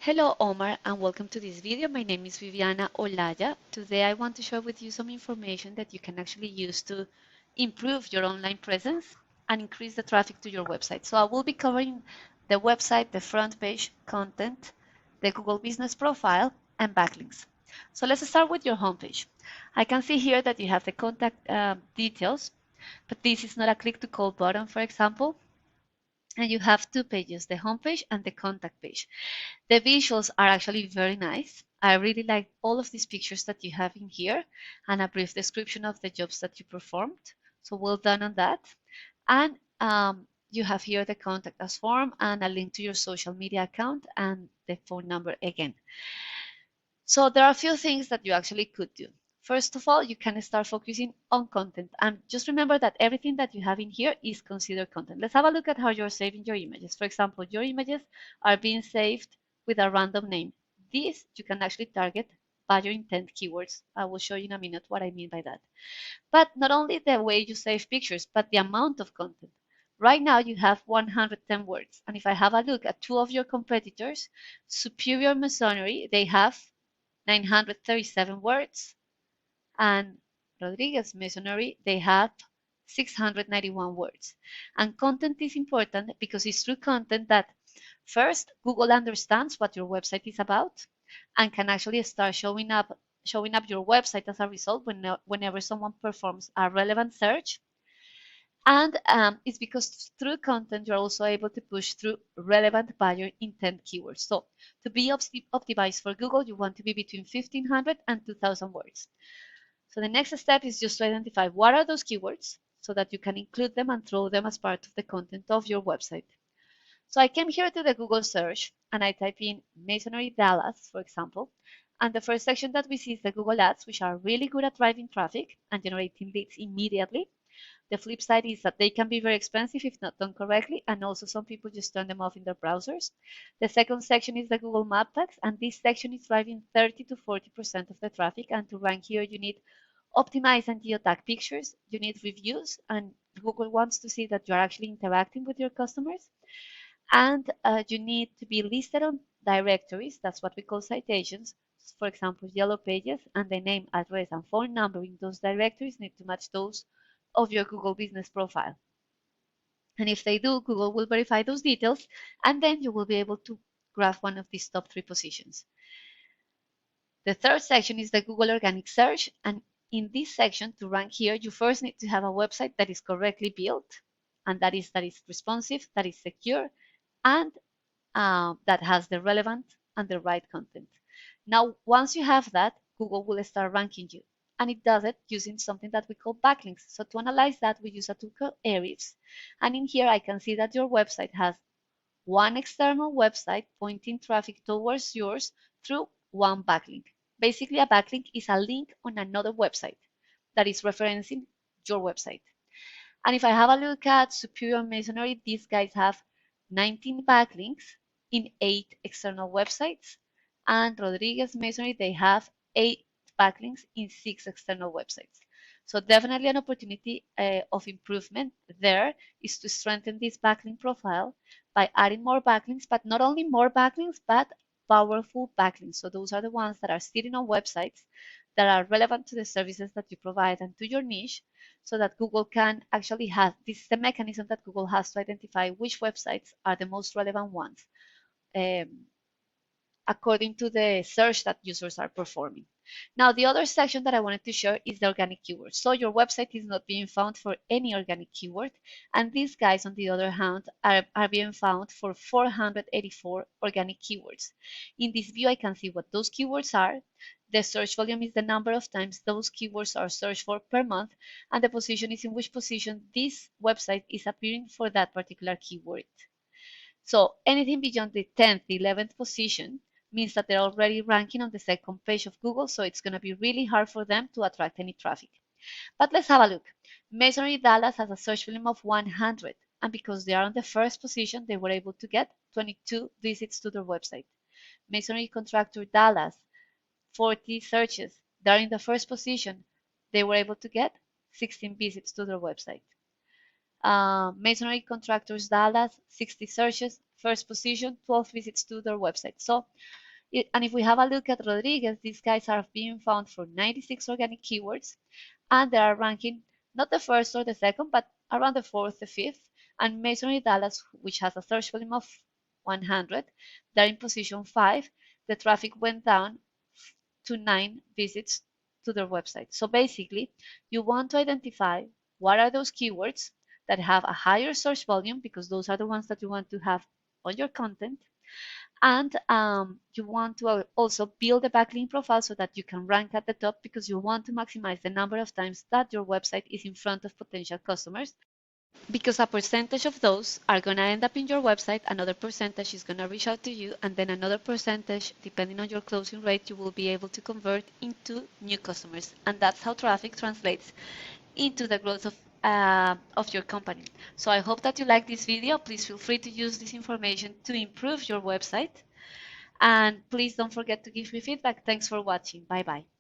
Hello Omar and welcome to this video. My name is Viviana Olaya. Today I want to share with you some information that you can actually use to improve your online presence and increase the traffic to your website. So I will be covering the website, the front page, content, the Google Business Profile, and backlinks. So let's start with your homepage. I can see here that you have the contact details, but this is not a click to call button, for example. And you have two pages, the homepage and the contact page. The visuals are actually very nice. I really like all of these pictures that you have in here and a brief description of the jobs that you performed. So well done on that. And you have here the contact us form and a link to your social media account and the phone number again. So there are a few things that you actually could do. First of all, you can start focusing on content. And just remember that everything that you have in here is considered content. Let's have a look at how you're saving your images. For example, your images are being saved with a random name. This you can actually target by your intent keywords. I will show you in a minute what I mean by that. But not only the way you save pictures, but the amount of content. Right now you have 110 words. And if I have a look at two of your competitors, Superior Masonry, they have 937 words, and Rodriguez Masonry, they have 691 words. And content is important because it's through content that first Google understands what your website is about and can actually start showing up your website as a result whenever someone performs a relevant search. And it's because through content, you're also able to push through relevant buyer intent keywords. So to be optimized for Google, you want to be between 1,500 and 2,000 words. So the next step is just to identify what are those keywords so that you can include them and throw them as part of the content of your website. So I came here to the Google search and I type in Masonry Dallas, for example. And the first section that we see is the Google Ads, which are really good at driving traffic and generating leads immediately. The flip side is that they can be very expensive if not done correctly, and also some people just turn them off in their browsers. The second section is the Google Map tags, and this section is driving 30 to 40% of the traffic. And to rank here, you need optimized and geotag pictures, you need reviews, and Google wants to see that you're actually interacting with your customers. And you need to be listed on directories, that's what we call citations. For example, Yellow Pages, and the name, address, and phone number in those directories need to match those of your Google Business Profile. And if they do, Google will verify those details, and then you will be able to grab one of these top 3 positions. The third section is the Google Organic Search, and in this section, to rank here, you first need to have a website that is correctly built, and that is responsive, that is secure, and that has the relevant and the right content. Now, once you have that, Google will start ranking you. And it does it using something that we call backlinks. So to analyze that, we use a tool called Ahrefs. And in here, I can see that your website has one external website pointing traffic towards yours through one backlink. Basically, a backlink is a link on another website that is referencing your website. And if I have a look at Superior Masonry, these guys have 19 backlinks in 8 external websites. And Rodriguez Masonry, they have 8 backlinks in 6 external websites. So definitely an opportunity of improvement there is to strengthen this backlink profile by adding more backlinks, but not only more backlinks, but powerful backlinks. So those are the ones that are sitting on websites that are relevant to the services that you provide and to your niche, so that Google can actually have, this is the mechanism that Google has to identify which websites are the most relevant ones according to the search that users are performing. Now, the other section that I wanted to share is the organic keywords. So your website is not being found for any organic keyword, and these guys, on the other hand, are being found for 484 organic keywords. In this view, I can see what those keywords are. The search volume is the number of times those keywords are searched for per month, and the position is in which position this website is appearing for that particular keyword. So anything beyond the 10th, 11th position means that they're already ranking on the second page of Google, so it's going to be really hard for them to attract any traffic. But let's have a look. Masonry Dallas has a search volume of 100, and because they are on the first position, they were able to get 22 visits to their website. Masonry Contractor Dallas, 40 searches. They're in the first position. They were able to get 16 visits to their website. Masonry Contractors Dallas, 60 searches, first position, 12 visits to their website. So, and if we have a look at Rodriguez, these guys are being found for 96 organic keywords, and they are ranking not the first or the second, but around the fourth, the fifth. And Masonry Dallas, which has a search volume of 100, they're in position 5. The traffic went down to 9 visits to their website. So basically, you want to identify what are those keywords that have a higher search volume, because those are the ones that you want to have on your content. And you want to also build a backlink profile so that you can rank at the top, because you want to maximize the number of times that your website is in front of potential customers, because a percentage of those are going to end up in your website, another percentage is going to reach out to you, and then another percentage, depending on your closing rate, you will be able to convert into new customers. And that's how traffic translates into the growth of your company. So I hope that you like this video. Please feel free to use this information to improve your website. And please don't forget to give me feedback. Thanks for watching. Bye bye.